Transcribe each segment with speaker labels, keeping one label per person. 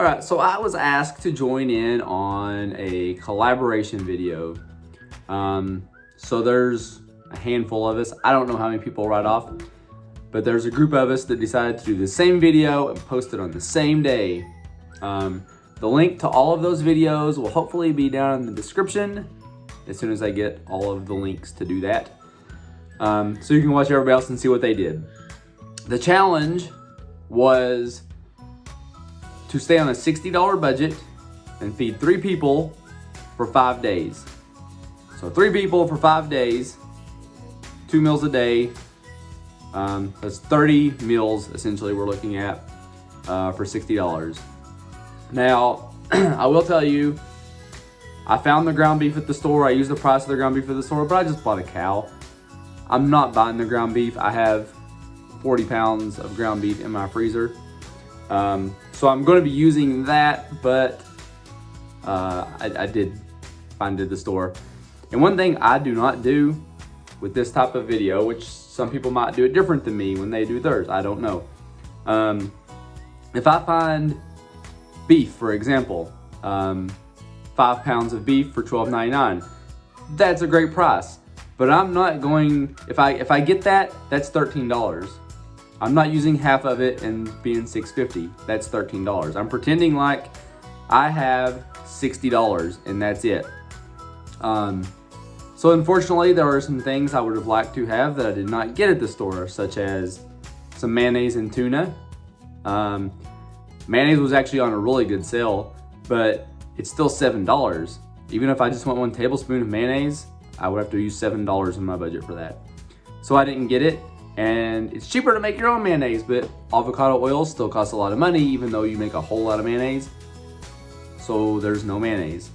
Speaker 1: All right, so I was asked to join in on a collaboration video. So there's a handful of us. I don't know how many people right off, but there's a group of us that decided to do the same video and post it on the same day. The link to all of those videos will hopefully be down in the description as soon as I get all of the links to do that. So you can watch everybody else and see what they did. The challenge was to stay on a $60 budget and feed 3 people for 5 days. So 3 people for 5 days, 2 meals a day. That's 30 meals essentially we're looking at for $60. Now, I will tell you, I found the ground beef at the store. I used the price of the ground beef at the store, but I just bought a cow. I'm not buying the ground beef. I have 40 pounds of ground beef in my freezer. So I'm going to be using that, but I did find it at the store. And one thing I do not do with this type of video, which some people might do it different than me when they do theirs, I don't know. If I find beef, for example, 5 pounds of beef for $12.99, that's a great price. But I'm not going, if I get that, that's $13. I'm not using half of it and being $6.50. That's $13. I'm pretending like I have $60 and that's it. So unfortunately, there are some things I would have liked to have that I did not get at the store, such as some mayonnaise and tuna. Mayonnaise was actually on a really good sale, but it's still $7. Even if I just want 1 tablespoon of mayonnaise, I would have to use $7 in my budget for that. So I didn't get it. And it's cheaper to make your own mayonnaise, but avocado oil still costs a lot of money, even though you make a whole lot of mayonnaise. So there's no mayonnaise.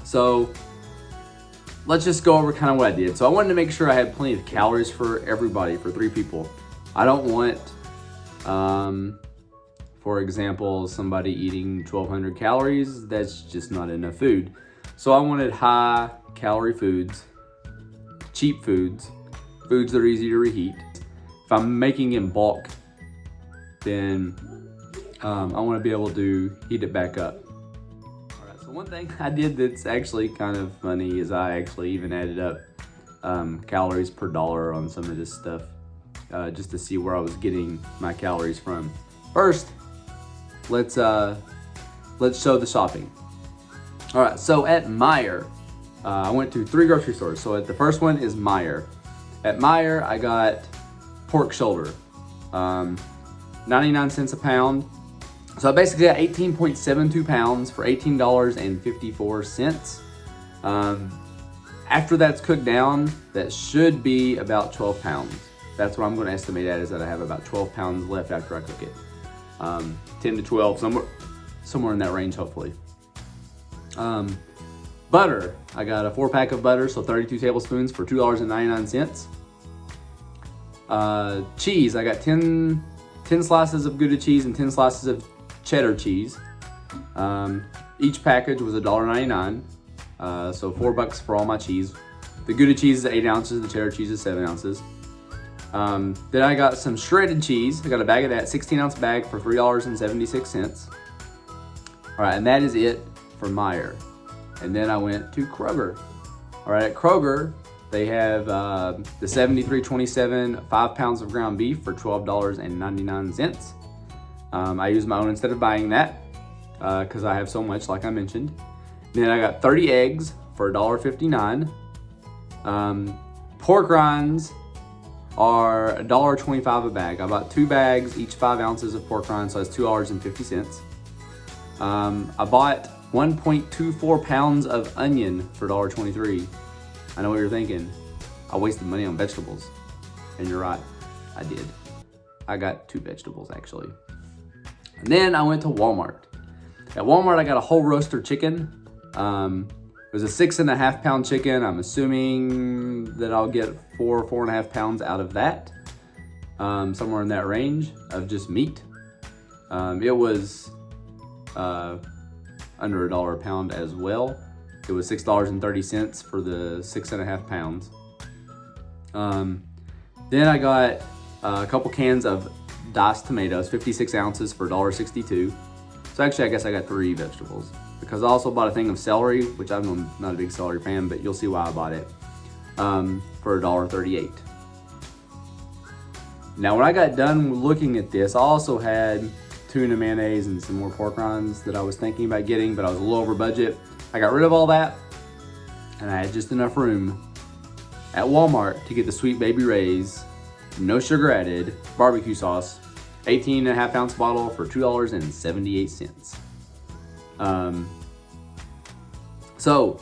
Speaker 1: So let's just go over kind of what I did. So I wanted to make sure I had plenty of calories for everybody, for 3 people. I don't want, for example, somebody eating 1,200 calories. That's just not enough food. So I wanted high calorie foods, cheap foods, foods that are easy to reheat. If I'm making in bulk, then I want to be able to heat it back up. All right, so one thing I did that's actually kind of funny is I actually even added up calories per dollar on some of this stuff just to see where I was getting my calories from. First, let's show the shopping. All right, so at Meijer, I went to 3 grocery stores. So the first one is Meijer. At Meijer, I got pork shoulder, 99 cents a pound. So I basically got 18.72 pounds for $18.54. After that's cooked down, that should be about 12 pounds. That's what I'm going to estimate at, is that I have about 12 pounds left after I cook it. 10 to 12, somewhere in that range, hopefully. Butter, I got a 4-pack of butter, so 32 tablespoons for $2.99. Cheese, I got 10 slices of Gouda cheese and 10 slices of cheddar cheese. Each package was $1.99, so $4 for all my cheese. The Gouda cheese is 8 ounces, the cheddar cheese is 7 ounces. Then I got some shredded cheese. I got a bag of that, 16-ounce bag for $3.76. All right, and that is it for Meijer. And then I went to Kroger. All right, at Kroger, they have the 7327 5 pounds of ground beef for $12.99. I used my own instead of buying that because I have so much, like I mentioned. Then I got 30 eggs for $1.59. Pork rinds are $1.25 a bag. I bought 2 bags, each 5 ounces of pork rinds, so that's $2.50. I bought 1.24 pounds of onion for $1.23. I know what you're thinking. I wasted money on vegetables. And you're right, I did. I got 2 vegetables actually. And then I went to Walmart. At Walmart, I got a whole roaster chicken. It was a 6.5 pound chicken. I'm assuming that I'll get 4.5 pounds out of that. Somewhere in that range of just meat. It was under $1 a pound as well. It was $6.30 for the 6.5 pounds. Then I got a couple cans of diced tomatoes, 56 ounces for $1.62. So actually, I guess I got 3 vegetables because I also bought a thing of celery, which I'm not a big celery fan, but you'll see why I bought it, for $1.38. Now, when I got done looking at this, I also had tuna mayonnaise and some more pork rinds that I was thinking about getting, but I was a little over budget. I got rid of all that, and I had just enough room at Walmart to get the Sweet Baby Ray's, no sugar added, barbecue sauce, 18.5 ounce bottle for $2.78. So,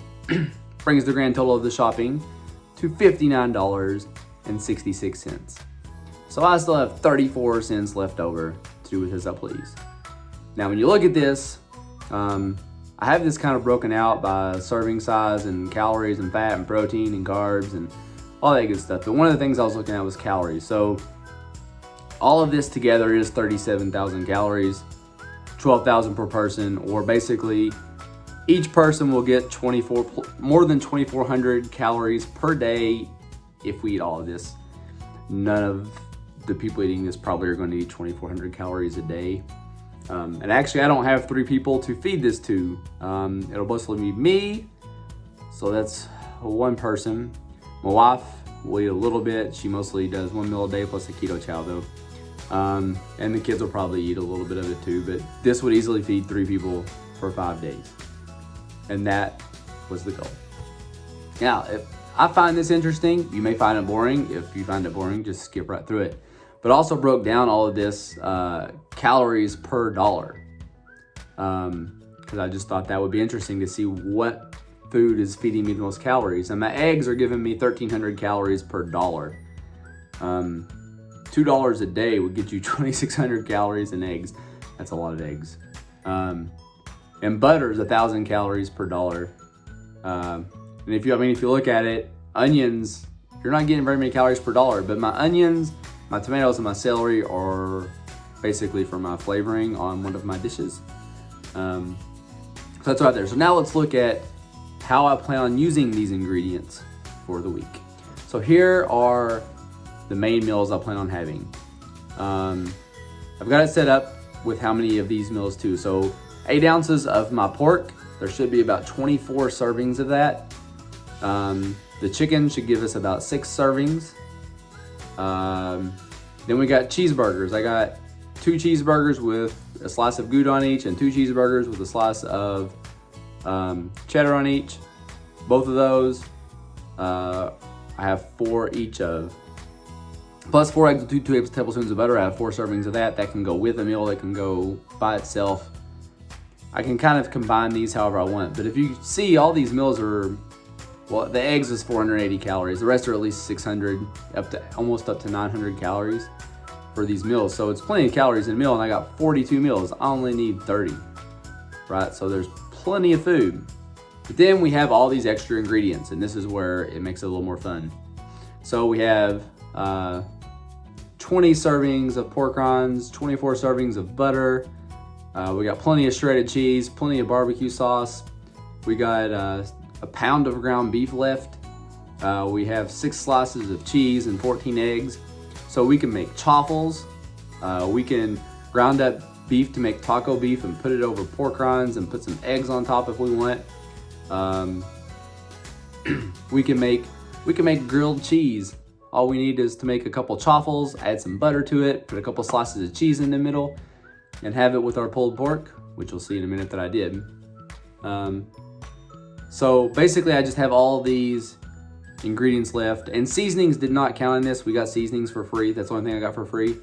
Speaker 1: brings the grand total of the shopping to $59.66. So I still have 34 cents left over to do with as I please. Now, when you look at this, I have this kind of broken out by serving size and calories and fat and protein and carbs and all that good stuff. But one of the things I was looking at was calories. So all of this together is 37,000 calories, 12,000 per person, or basically each person will get more than 2,400 calories per day if we eat all of this. None of the people eating this probably are going to eat 2,400 calories a day. And actually, I don't have 3 people to feed this to. It'll mostly be me, so that's 1 person. My wife will eat a little bit. She mostly does 1 meal a day plus a keto chow though. And the kids will probably eat a little bit of it too, but this would easily feed 3 people for 5 days. And that was the goal. Now, if I find this interesting, you may find it boring. If you find it boring, just skip right through it. But also broke down all of this calories per dollar. Because I just thought that would be interesting to see what food is feeding me the most calories. And my eggs are giving me 1,300 calories per dollar. $2 a day would get you 2,600 calories in eggs. That's a lot of eggs. And butter is 1,000 calories per dollar. And if you look at it, onions, you're not getting very many calories per dollar, but my onions, my tomatoes, and my celery are basically for my flavoring on one of my dishes. So that's right there. So now let's look at how I plan on using these ingredients for the week. So here are the main meals I plan on having. I've got it set up with how many of these meals too. So 8 ounces of my pork. There should be about 24 servings of that. The chicken should give us about 6 servings. Then we got cheeseburgers. I got 2 cheeseburgers with a slice of Gouda on each and 2 cheeseburgers with a slice of cheddar on each. Both of those I have 4 each of. Plus 4 eggs with 2 tablespoons of butter. I have 4 servings of that. That can go with a meal. That can go by itself. I can kind of combine these however I want. But if you see, all these meals are, well, the eggs is 480 calories. The rest are at least 600, almost up to 900 calories for these meals. So it's plenty of calories in a meal, and I got 42 meals. I only need 30, right? So there's plenty of food. But then we have all these extra ingredients, and this is where it makes it a little more fun. So we have 20 servings of pork rinds, 24 servings of butter. We got plenty of shredded cheese, plenty of barbecue sauce. We got a pound of ground beef left. We have 6 slices of cheese and 14 eggs. So we can make chaffles. We can ground up beef to make taco beef and put it over pork rinds and put some eggs on top if we want. We can make grilled cheese. All we need is to make a couple chaffles, add some butter to it, put a couple slices of cheese in the middle, and have it with our pulled pork, which you'll see in a minute that I did. So basically I just have all these ingredients left, and seasonings did not count in this. We got seasonings for free. That's the only thing I got for free.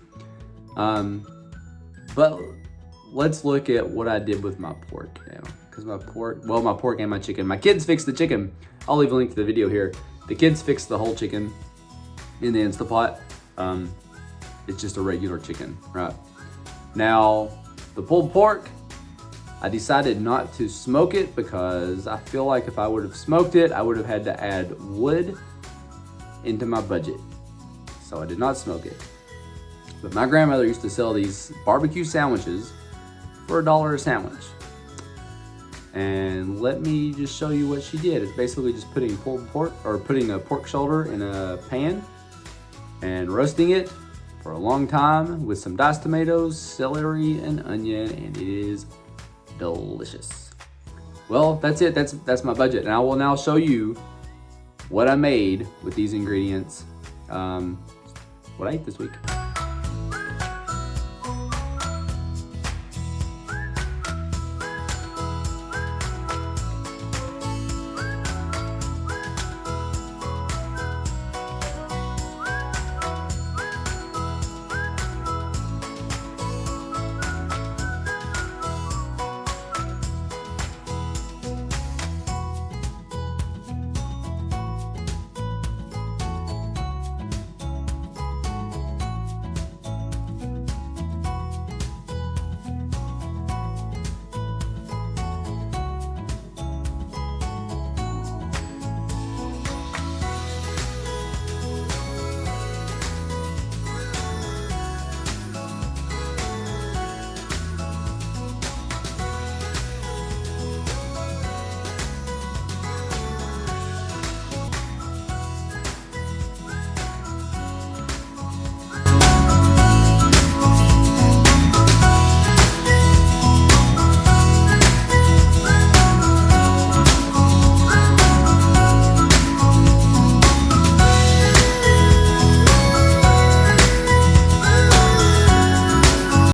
Speaker 1: But let's look at what I did with my pork now. Because my pork and my chicken. My kids fixed the chicken. I'll leave a link to the video here. The kids fixed the whole chicken in the Instapot. It's just a regular chicken, right? Now, the pulled pork, I decided not to smoke it because I feel like if I would have smoked it, I would have had to add wood into my budget. So I did not smoke it. But my grandmother used to sell these barbecue sandwiches for $1 a sandwich. And let me just show you what she did. It's basically just putting pulled pork, or putting a pork shoulder in a pan and roasting it for a long time with some diced tomatoes, celery, and onion, and it is delicious. Well, that's it. That's my budget, and I will now show you what I made with these ingredients, what I ate this week.